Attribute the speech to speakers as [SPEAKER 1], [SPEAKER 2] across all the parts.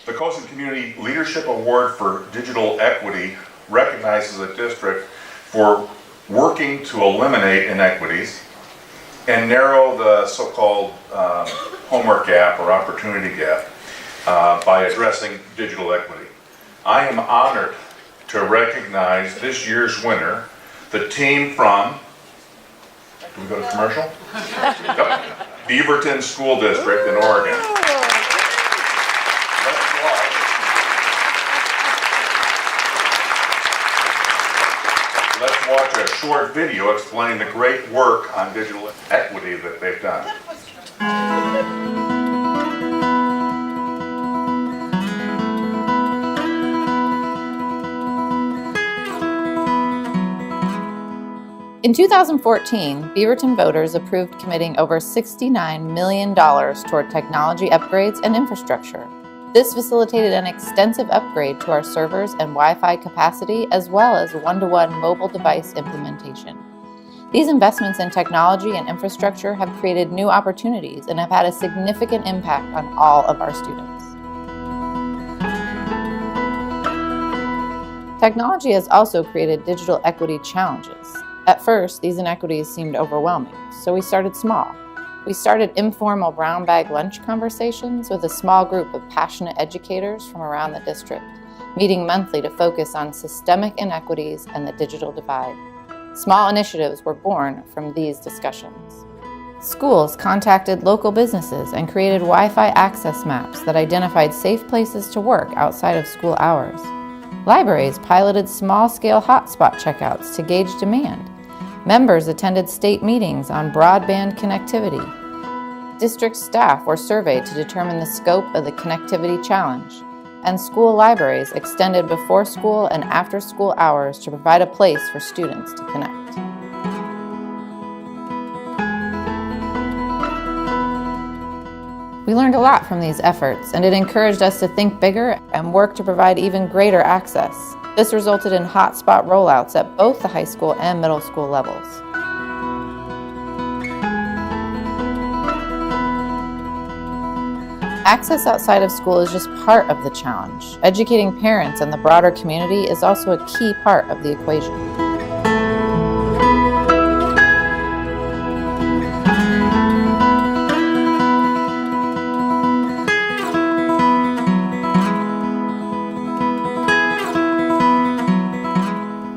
[SPEAKER 1] The CoSN Community Leadership Award for Digital Equity recognizes a district for working to eliminate inequities and narrow the so-called homework gap or opportunity gap by addressing digital equity. I am honored to recognize this year's winner, the team from, can we go to commercial? Yep. Beaverton School District in Oregon. Let's watch a short video explaining the great work on digital equity that they've done.
[SPEAKER 2] In 2014, Beaverton voters approved committing over $69 million toward technology upgrades and infrastructure. This facilitated an extensive upgrade to our servers and Wi-Fi capacity, as well as one-to-one mobile device implementation. These investments in technology and infrastructure have created new opportunities and have had a significant impact on all of our students. Technology has also created digital equity challenges. At first, these inequities seemed overwhelming, so we started small. We started informal brown bag lunch conversations with a small group of passionate educators from around the district, meeting monthly to focus on systemic inequities and the digital divide. Small initiatives were born from these discussions. Schools contacted local businesses and created Wi-Fi access maps that identified safe places to work outside of school hours. Libraries piloted small-scale hotspot checkouts to gauge demand. Members attended state meetings on broadband connectivity. District staff were surveyed to determine the scope of the connectivity challenge, and school libraries extended before school and after school hours to provide a place for students to connect. We learned a lot from these efforts, and it encouraged us to think bigger and work to provide even greater access. This resulted in hotspot rollouts at both the high school and middle school levels. Access outside of school is just part of the challenge. Educating parents and the broader community is also a key part of the equation.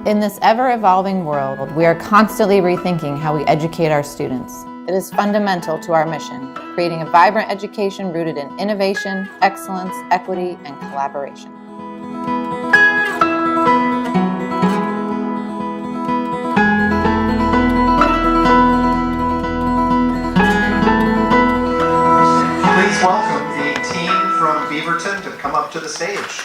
[SPEAKER 2] In this ever-evolving world, we are constantly rethinking how we educate our students. It is fundamental to our mission, creating a vibrant education rooted in innovation, excellence, equity, and collaboration.
[SPEAKER 3] Please welcome the team from Beaverton to come up to the stage.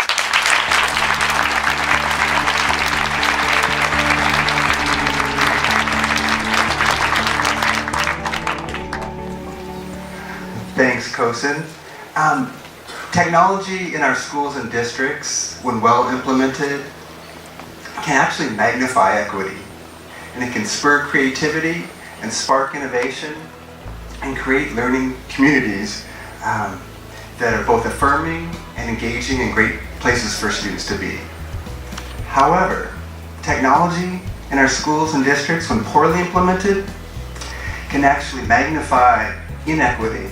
[SPEAKER 3] Thanks, CoSN. Technology in our schools and districts, when well implemented, can actually magnify equity. And it can spur creativity and spark innovation and create learning communities that are both affirming and engaging and great places for students to be. However, technology in our schools and districts, when poorly implemented, can actually magnify inequity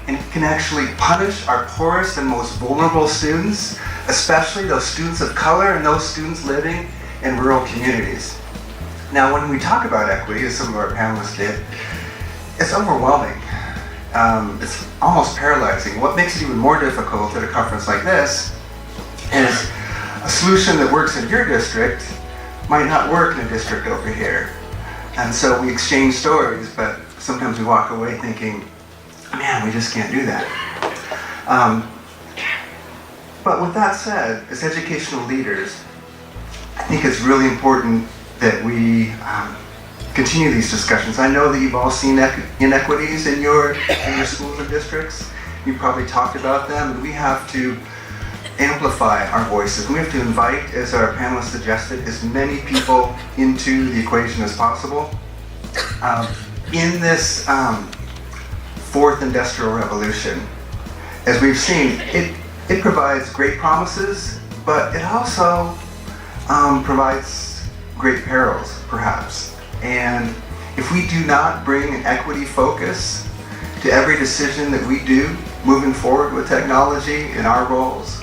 [SPEAKER 3] and can actually punish our poorest and most vulnerable students, especially those students of color and those students living in rural communities. Now, when we talk about equity, as some of our panelists did, it's overwhelming. It's almost paralyzing. What makes it even more difficult at a conference like this is a solution that works in your district might not work in a district over here. And so we exchange stories, but sometimes we walk away thinking, man, we just can't do that. But with that said, as educational leaders, I think it's really important that we continue these discussions. I know that you've all seen inequities in your schools and districts. You've probably talked about them, and we have to amplify our voices. We have to invite, as our panelists suggested, as many people into the equation as possible. In this fourth industrial revolution, as we've seen, It provides great promises, but it also provides great perils, perhaps. And if we do not bring an equity focus to every decision that we do moving forward with technology in our roles,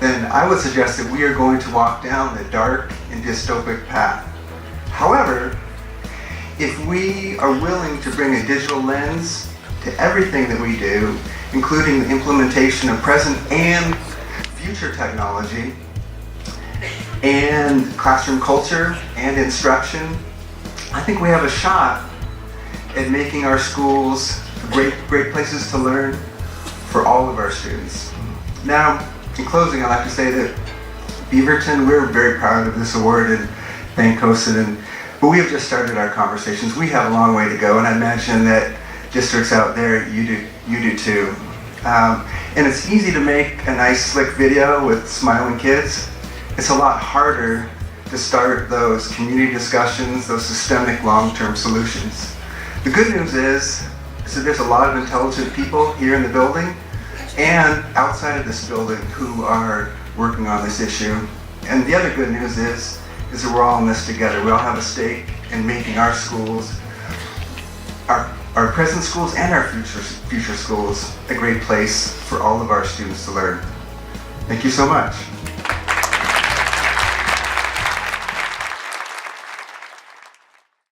[SPEAKER 3] then I would suggest that we are going to walk down the dark and dystopic path. However, if we are willing to bring a digital lens to everything that we do, including the implementation of present and future technology, and classroom culture and instruction, I think we have a shot at making our schools great places to learn for all of our students. Now, in closing, I'd like to say that Beaverton, we're very proud of this award and thank CoSN, but we have just started our conversations. We have a long way to go, and I imagine that districts out there, you do too. And it's easy to make a nice slick video with smiling kids. It's a lot harder to start those community discussions, those systemic long-term solutions. The good news is that there's a lot of intelligent people here in the building and outside of this building who are working on this issue. And the other good news is that we're all in this together. We all have a stake in making our schools, our present schools and our future schools, a great place for all of our students to learn. Thank you so much.